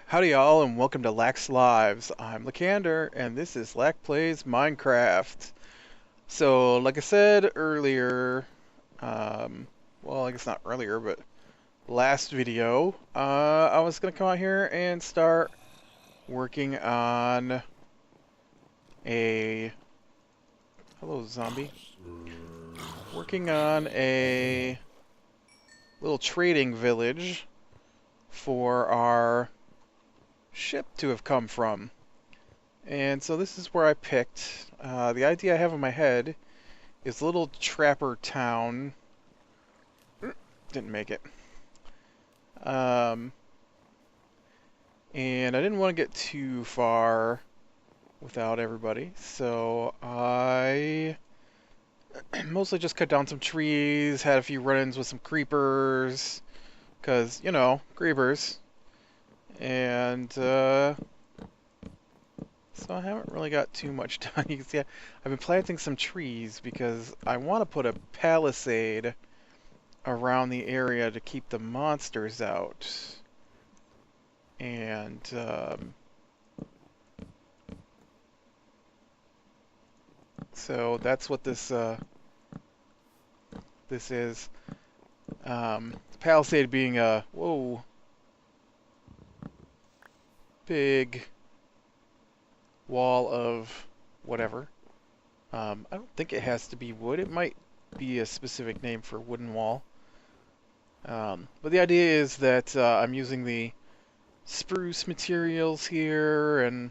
Howdy y'all and welcome to Lax Lives. I'm Lacander and this is Lac Plays Minecraft. So like I said earlier, well I guess not earlier but last video, I was gonna come out here and start working on a, hello zombie, working on a little trading village for our ship to have come from. And so this is where I picked. The idea I have in my head is a little trapper town. Didn't make it. And I didn't want to get too far without everybody, so I mostly just cut down some trees, had a few run-ins with some creepers, because, you know, creepers. And, so I haven't really got too much done. You can see I've been planting some trees because I want to put a palisade around the area to keep the monsters out. And, so that's what this is. Palisade being a, whoa, big wall of whatever. I don't think it has to be wood. It might be a specific name for wooden wall. But the idea is that I'm using the spruce materials here, and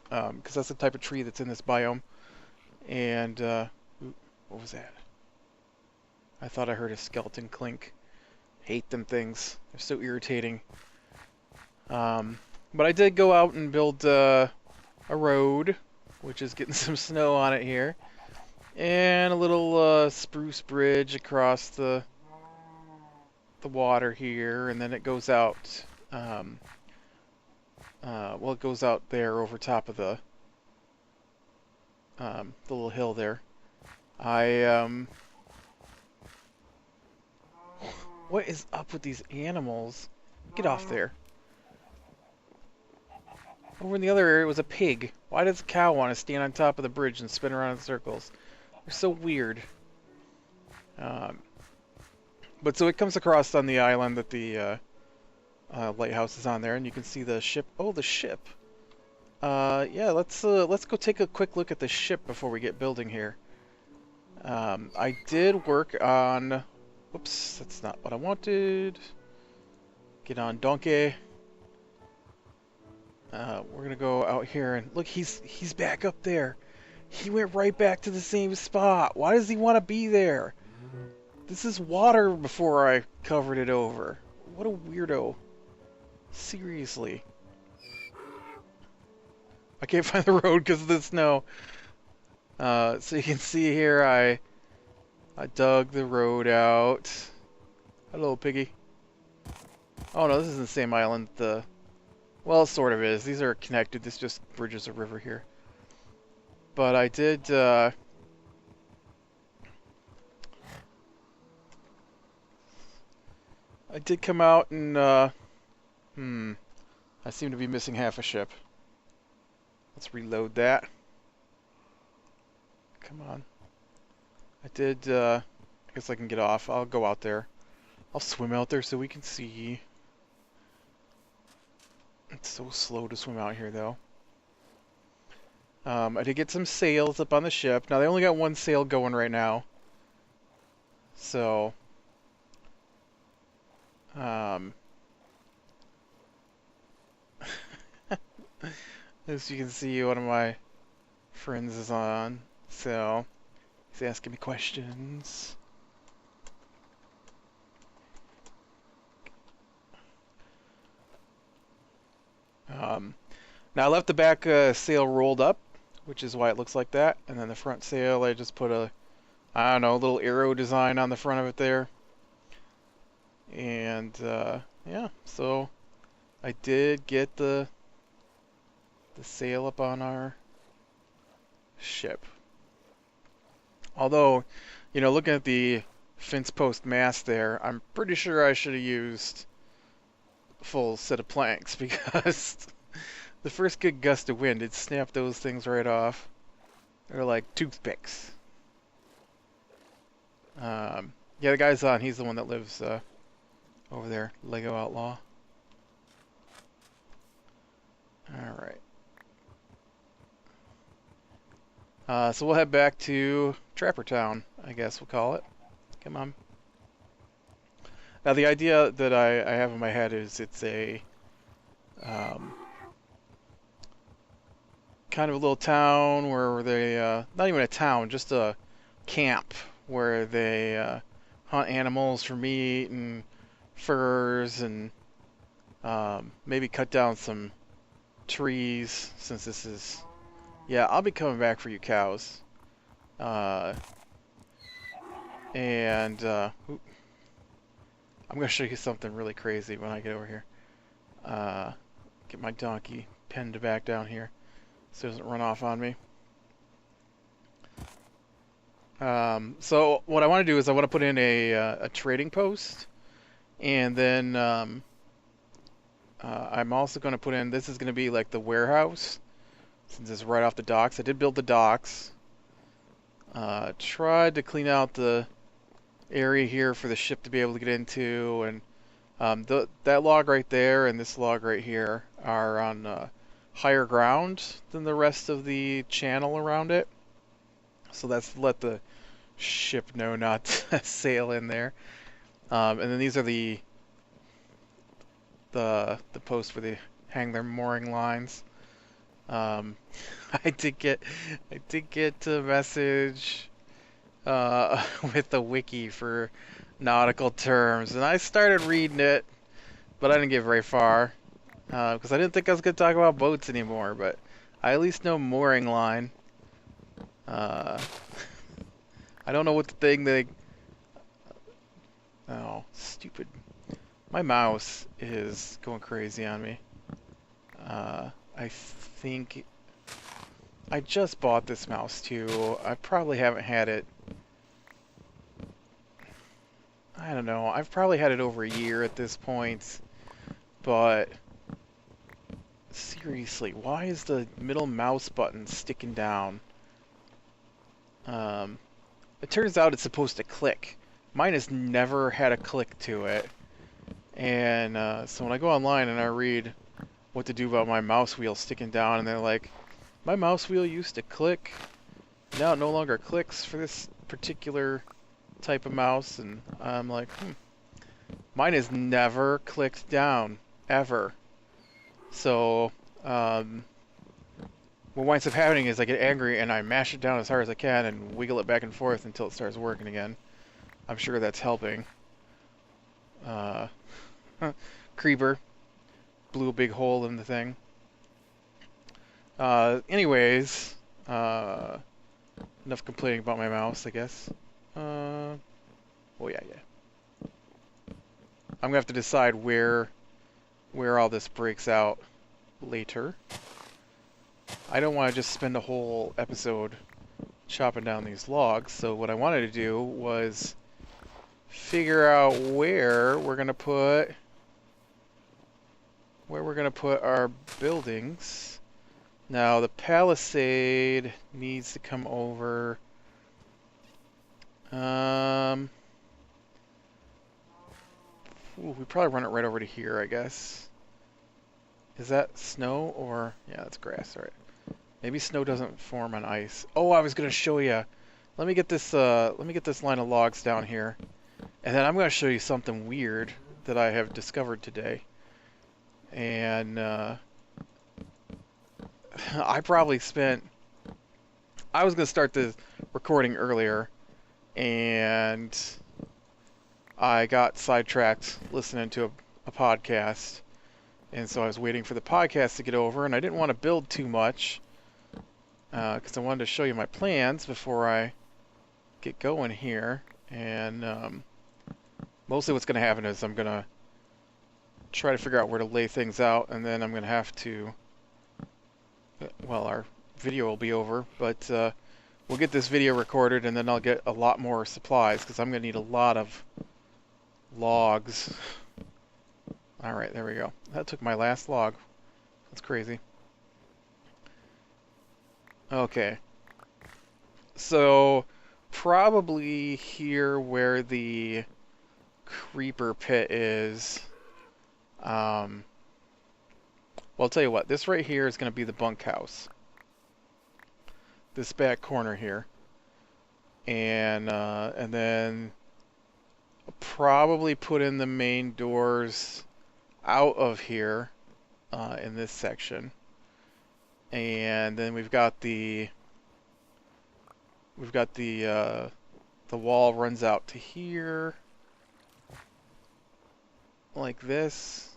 because that's the type of tree that's in this biome. And ooh, what was that? I thought I heard a skeleton clink. Hate them things. They're so irritating. But I did go out and build a road, which is getting some snow on it here, and a little spruce bridge across the water here, and then it goes out. Well, it goes out there over top of the little hill there. What is up with these animals? Get off there. Over in the other area was a pig. Why does a cow want to stand on top of the bridge and spin around in circles? They're so weird. But so it comes across on the island that the lighthouse is on there, and you can see the ship. Oh, the ship. Yeah, let's go take a quick look at the ship before we get building here. I did work on. Whoops, that's not what I wanted. Get on donkey. We're gonna go out here and look. He's back up there. He went right back to the same spot. Why does he want to be there? This is water before I covered it over. What a weirdo. Seriously. I can't find the road because of the snow. So you can see here I dug the road out. Hello, piggy. Oh no, this isn't the same island. Well, it sort of is. These are connected. This just bridges a river here. But I did, come out and, I seem to be missing half a ship. Let's reload that. Come on. I did, I guess I can get off. I'll go out there. I'll swim out there so we can see. It's so slow to swim out here, though. I did get some sails up on the ship. Now, they only got one sail going right now. So, as you can see, one of my friends is on. So, he's asking me questions. Now I left the back sail rolled up, which is why it looks like that. And then the front sail, I just put a, I don't know, a little arrow design on the front of it there. And yeah, so I did get the sail up on our ship. Although, you know, looking at the fence post mast there, I'm pretty sure I should have used full set of planks because the first good gust of wind, it snapped those things right off. They're like toothpicks. Yeah, the guy's on. He's the one that lives over there, Lego Outlaw. Alright. So we'll head back to Trapper Town, I guess we'll call it. Come on. Now the idea that I have in my head is it's a kind of a little town where they, not even a town, just a camp where they hunt animals for meat and furs and maybe cut down some trees since this is... Yeah, I'll be coming back for you cows. I'm going to show you something really crazy when I get over here. Get my donkey penned back down here so it doesn't run off on me. So what I want to do is I want to put in a trading post, and then I'm also going to put in, this is going to be like the warehouse, since it's right off the docks. I did build the docks. Tried to clean out the area here for the ship to be able to get into, and that log right there and this log right here are on higher ground than the rest of the channel around it. So that's to let the ship know not to sail in there. And then these are the posts where they hang their mooring lines. I did get a message with the wiki for nautical terms, and I started reading it, but I didn't get very far because I didn't think I was going to talk about boats anymore. But I at least know mooring line. I don't know what the thing they... Oh, stupid. My mouse is going crazy on me. I think... I just bought this mouse too. I probably haven't had it... I don't know. I've probably had it over a year at this point. But... seriously, why is the middle mouse button sticking down? It turns out it's supposed to click. Mine has never had a click to it. And so when I go online and I read what to do about my mouse wheel sticking down, and they're like, my mouse wheel used to click, now it no longer clicks for this particular type of mouse, and I'm like, mine has never clicked down, ever. So, what winds up happening is I get angry and I mash it down as hard as I can and wiggle it back and forth until it starts working again. I'm sure that's helping. Creeper blew a big hole in the thing. Anyways, enough complaining about my mouse, I guess. Oh yeah. I'm gonna have to decide where all this breaks out later. I don't want to just spend a whole episode chopping down these logs, so what I wanted to do was figure out where we're gonna put our buildings. Now the palisade needs to come over. We probably run it right over to here, I guess. Is that snow or... yeah, that's grass. All right. Maybe snow doesn't form on ice. Oh, I was gonna show you. Let me get this line of logs down here, and then I'm gonna show you something weird that I have discovered today. And I probably spent... I was gonna start the recording earlier, and I got sidetracked listening to a podcast. And so I was waiting for the podcast to get over, and I didn't want to build too much because I wanted to show you my plans before I get going here. And mostly what's going to happen is I'm going to try to figure out where to lay things out, and then I'm going to have to... well, our video will be over, but we'll get this video recorded, and then I'll get a lot more supplies because I'm going to need a lot of logs. Alright, there we go. That took my last log. That's crazy. Okay. So, probably here where the creeper pit is. Well, I'll tell you what. This right here is going to be the bunkhouse. This back corner here. And then I'll probably put in the main doors out of here in this section. And then we've got the wall runs out to here like this.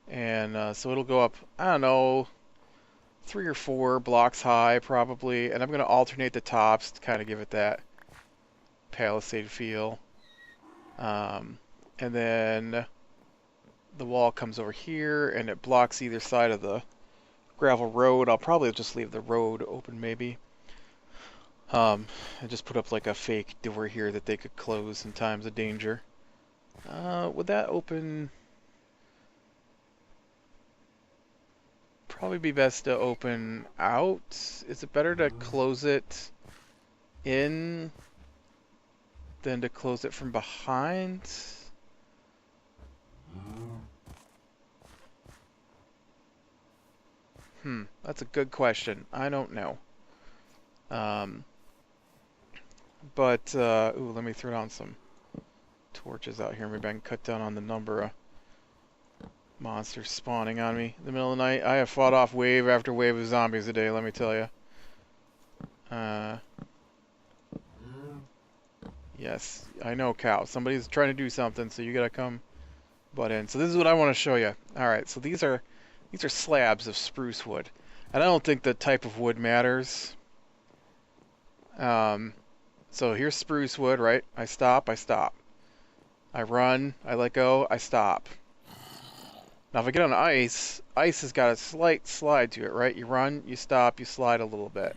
And so it'll go up, I don't know, 3 or 4 blocks high probably, and I'm going to alternate the tops to kind of give it that palisade feel. And then the wall comes over here and it blocks either side of the gravel road. I'll probably just leave the road open maybe. And just put up like a fake door here that they could close in times of danger. Would that open? Probably be best to open out. Is it better to close it in than to close it from behind? That's a good question. I don't know. Ooh, let me throw down some torches out here. Maybe I can cut down on the number of monsters spawning on me in the middle of the night. I have fought off wave after wave of zombies a day, let me tell you. Yes, I know, Cow. Somebody's trying to do something, so you gotta come butt in. So this is what I want to show you. Alright, so these are slabs of spruce wood. And I don't think the type of wood matters. So here's spruce wood, right? I stop. I run, I let go, I stop. Now if I get on ice, ice has got a slight slide to it, right? You run, you stop, you slide a little bit.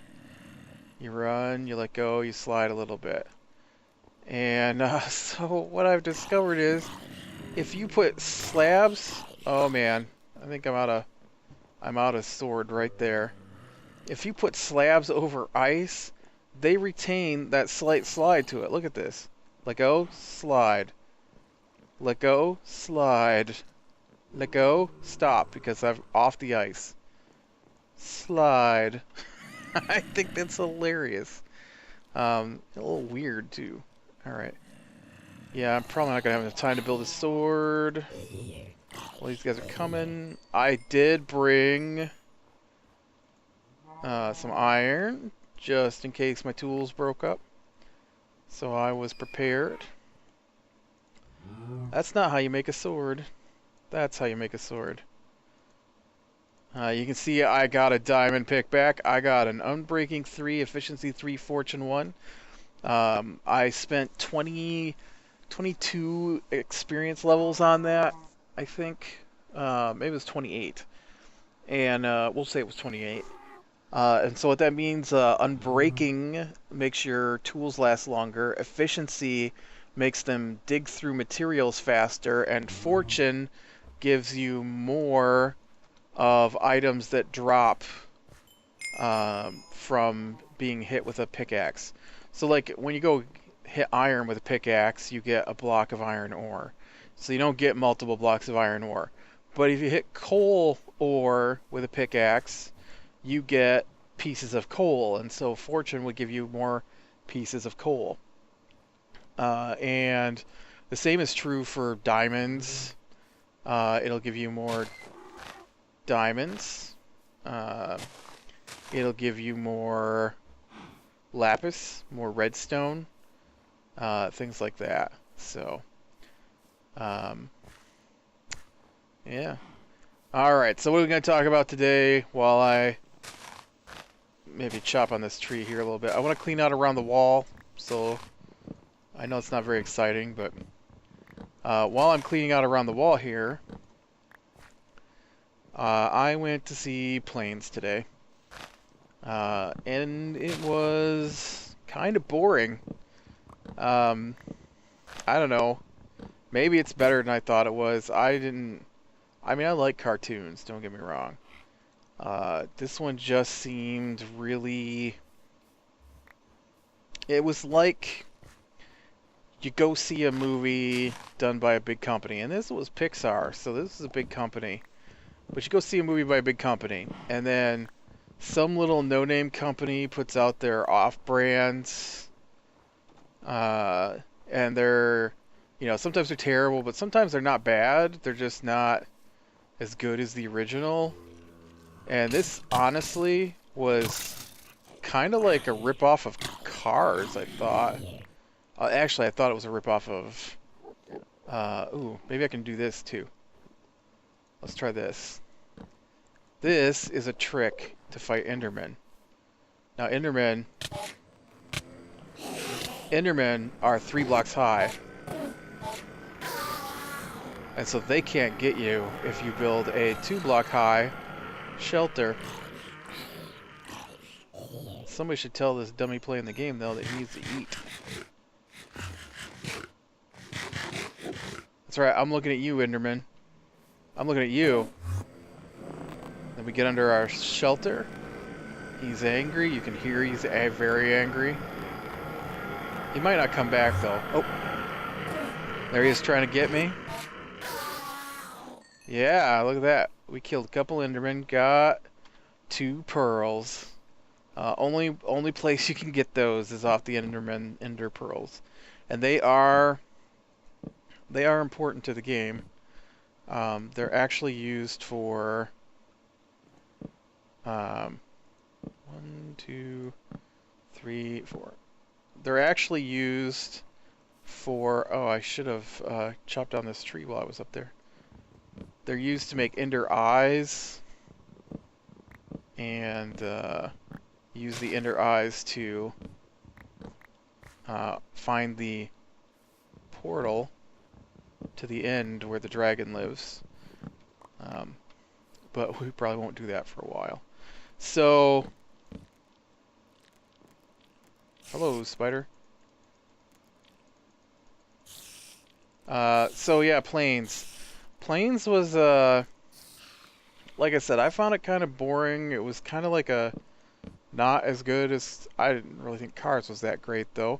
You run, you let go, you slide a little bit. And so what I've discovered is, if you put slabs, oh man, I think I'm out of sword right there. If you put slabs over ice, they retain that slight slide to it. Look at this. Let go, slide. Let go, slide. Let go, stop, because I'm off the ice. Slide. I think that's hilarious. A little weird, too. Alright. Yeah, I'm probably not going to have enough time to build a sword. Well, these guys are coming. I did bring some iron, just in case my tools broke up. So I was prepared. That's not how you make a sword. That's how you make a sword. You can see I got a diamond pick back. I got an Unbreaking 3, Efficiency 3, Fortune 1. I spent 22 experience levels on that, I think. Maybe it was 28. And we'll say it was 28. And so what that means, Unbreaking makes your tools last longer. Efficiency makes them dig through materials faster. And Fortune gives you more of items that drop from being hit with a pickaxe. So like when you go hit iron with a pickaxe, you get a block of iron ore. So you don't get multiple blocks of iron ore. But if you hit coal ore with a pickaxe, you get pieces of coal. And so Fortune would give you more pieces of coal. And the same is true for diamonds. It'll give you more diamonds. It'll give you more lapis, more redstone, things like that. So, yeah. Alright, so what are we going to talk about today while I maybe chop on this tree here a little bit? I want to clean out around the wall, so I know it's not very exciting, but while I'm cleaning out around the wall here, I went to see planes today, and it was kind of boring. I don't know. Maybe it's better than I thought it was. I didn't... I mean, I like cartoons, don't get me wrong. This one just seemed really... It was like you go see a movie done by a big company, and this was Pixar, so this is a big company. But you go see a movie by a big company, and then some little no-name company puts out their off-brands, and they're, you know, sometimes they're terrible, but sometimes they're not bad. They're just not as good as the original. And this, honestly, was kind of like a ripoff of Cars, I thought. Actually, I thought it was a ripoff of... ooh, maybe I can do this, too. Let's try this. This is a trick to fight Endermen. Now, Endermen are 3 blocks high. And so they can't get you if you build a 2-block high shelter. Somebody should tell this dummy playing the game, though, that he needs to eat. That's right, I'm looking at you, Enderman. I'm looking at you. Then we get under our shelter. He's angry. You can hear he's very angry. He might not come back, though. Oh. There he is trying to get me. Yeah, look at that. We killed a couple Endermen. Got 2 pearls. Only place you can get those is off the Ender pearls. And they are important to the game. They're actually used for 1, 2, 3, 4. They're actually used for... Oh, I should have chopped down this tree while I was up there. They're used to make Ender eyes, and use the Ender eyes to find the portal to the end where the dragon lives. But we probably won't do that for a while. So, hello, spider. So yeah, Plains. Plains was, like I said, I found it kind of boring. It was kind of like a, not as good as, I didn't really think Cars was that great, though.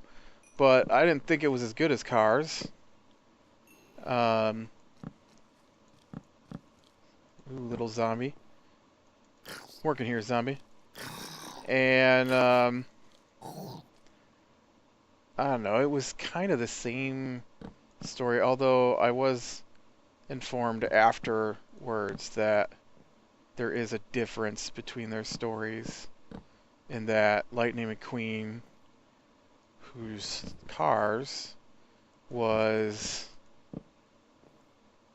But I didn't think it was as good as Cars. Ooh, little zombie. Working here, zombie. And, I don't know, it was kind of the same story, although I was informed afterwards that there is a difference between their stories, in that Lightning McQueen, whose Cars was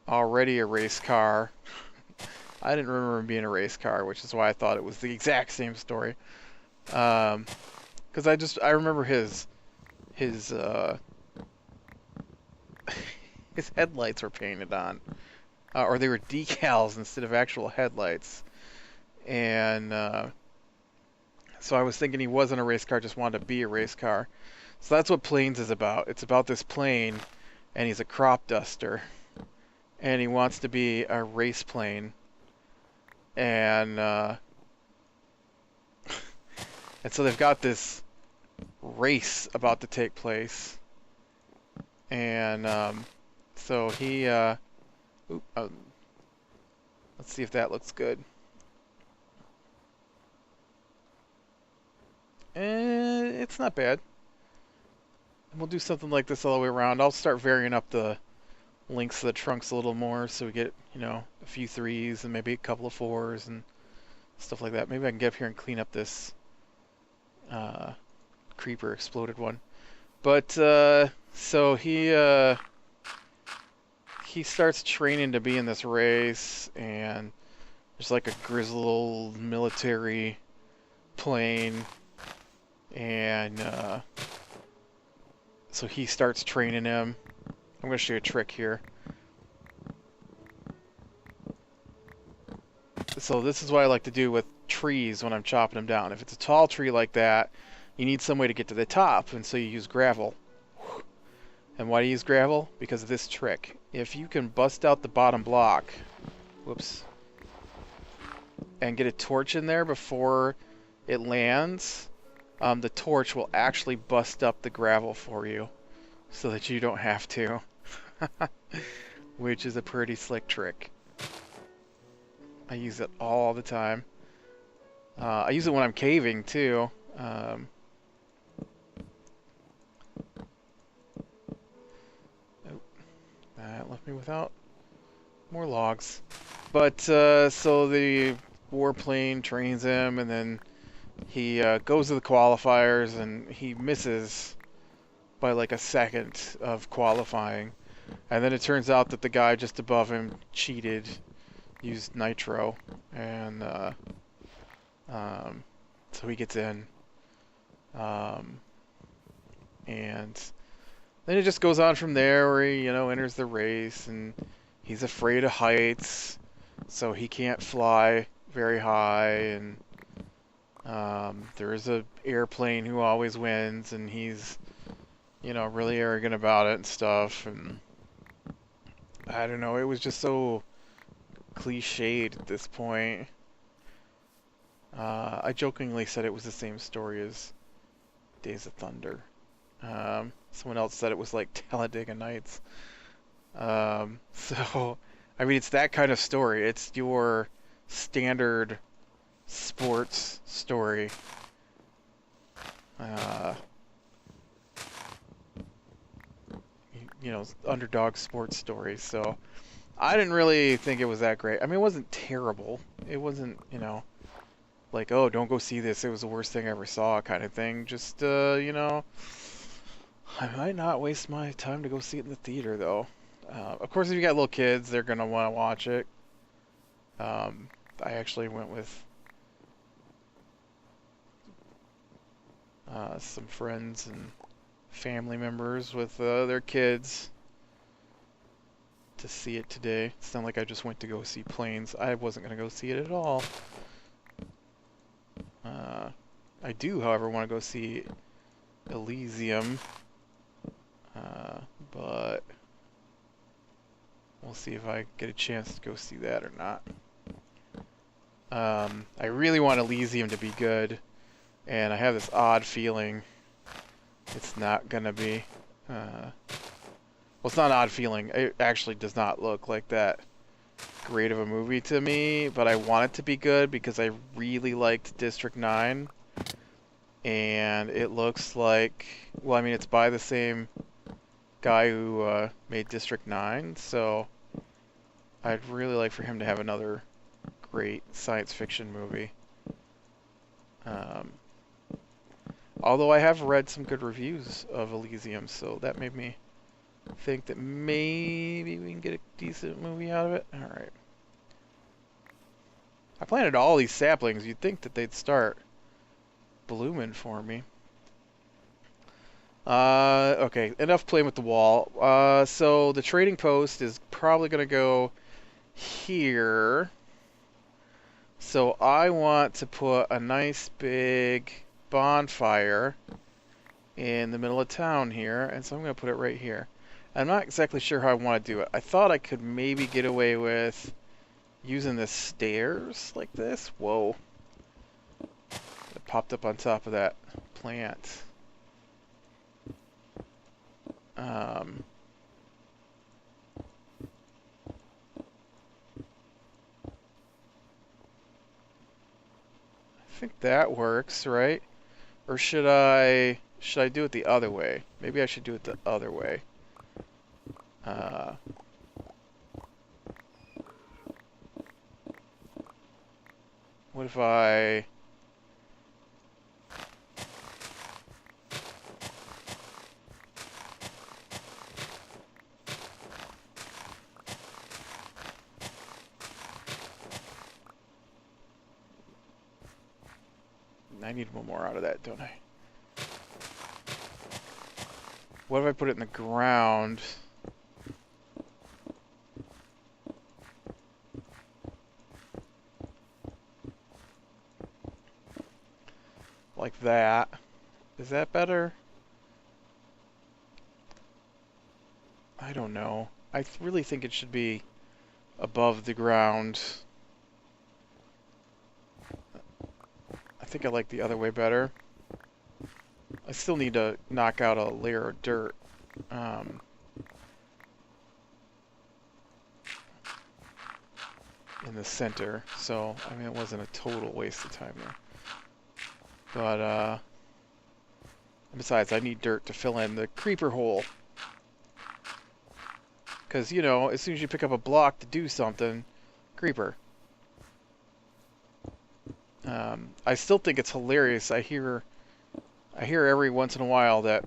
already a race car. I didn't remember him being a race car, which is why I thought it was the exact same story. Because I remember his his headlights were painted on, or they were decals instead of actual headlights, and so I was thinking he wasn't a race car, just wanted to be a race car. So that's what Plains is about. It's about this plane, and he's a crop duster, and he wants to be a race plane, and and so they've got this race about to take place, and so he let's see if that looks good. It's not bad. And we'll do something like this all the way around. I'll start varying up the lengths of the trunks a little more, so we get, you know, a few 3s and maybe a couple of 4s and stuff like that. Maybe I can get up here and clean up this creeper exploded one. But so he starts training to be in this race, and there's like a grizzled military plane, and so he starts training him. I'm going to show you a trick here. So this is what I like to do with trees when I'm chopping them down. If it's a tall tree like that, you need some way to get to the top, and so you use gravel. And why do you use gravel? Because of this trick. If you can bust out the bottom block, whoops, and get a torch in there before it lands, the torch will actually bust up the gravel for you so that you don't have to. Which is a pretty slick trick. I use it all the time. I use it when I'm caving too. Oh, that left me without more logs. But so the warplane trains him, and then he goes to the qualifiers, and he misses by like a second of qualifying. And then it turns out that the guy just above him cheated, used nitro, and so he gets in. And then it just goes on from there, where he, enters the race, and he's afraid of heights, so he can't fly very high, and there's a airplane who always wins, and he's, really arrogant about it and stuff, and I don't know, it was just so cliched at this point. I jokingly said it was the same story as Days of Thunder. Someone else said it was like Talladega Nights. So, I mean, it's that kind of story. It's your standard sports story. Underdog sports story. So, I didn't really think it was that great. I mean, it wasn't terrible. It wasn't, like, oh, don't go see this. It was the worst thing I ever saw kind of thing. Just, I might not waste my time to go see it in the theater, though. Of course, if you got little kids, they're going to want to watch it. I actually went with some friends and family members with their kids to see it today. It's not like I just went to go see Planes. I wasn't going to go see it at all. I do, however, want to go see Elysium. But we'll see if I get a chance to go see that or not. I really want Elysium to be good, and I have this odd feeling it's not gonna be. Well, it's not an odd feeling. It actually does not look like that great of a movie to me, but I want it to be good because I really liked District 9. And it looks like, well, I mean, it's by the same guy who made District 9, so I'd really like for him to have another great science fiction movie. Although I have read some good reviews of Elysium, so that made me think that maybe we can get a decent movie out of it. Alright. I planted all these saplings. You'd think that they'd start blooming for me. Okay, enough playing with the wall. So the trading post is probably going to go here. So I want to put a nice big bonfire in the middle of town here, and so I'm going to put it right here. I'm not exactly sure how I want to do it. I thought I could maybe get away with using the stairs like this. Whoa. It popped up on top of that plant. I think that works, right? Or should I do it the other way? Maybe I should do it the other way. What if I... I need one more out of that, don't I? What if I put it in the ground? Like that. Is that better? I don't know. I really think it should be above the ground. I think I like the other way better. I still need to knock out a layer of dirt. Um, in the center, so I mean it wasn't a total waste of time there. But besides, I need dirt to fill in the creeper hole. Because, you know, as soon as you pick up a block to do something, creeper. I still think it's hilarious. I hear every once in a while that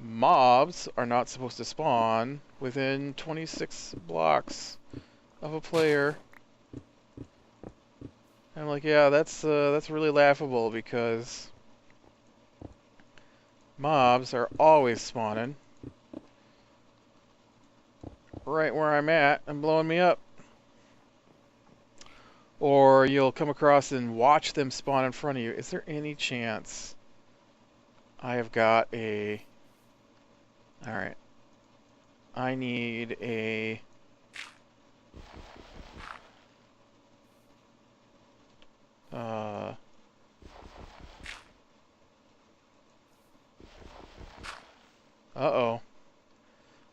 mobs are not supposed to spawn within 26 blocks of a player. I'm like, yeah, that's really laughable because mobs are always spawning right where I'm at and blowing me up. Or you'll come across and watch them spawn in front of you. Is there any chance I have got a... Alright. I need a... Uh-oh.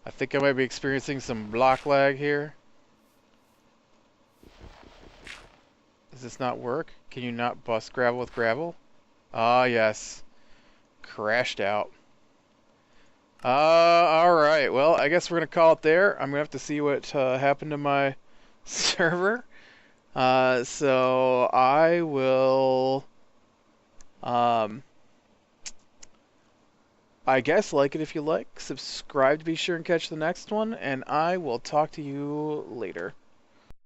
I think I might be experiencing some block lag here. Does this not work? Can you not bust gravel with gravel? Ah, yes. Crashed out. Alright. Well, I guess we're going to call it there. I'm going to have to see what happened to my server. So I will... I guess like it if you like. Subscribe to be sure and catch the next one. And I will talk to you later.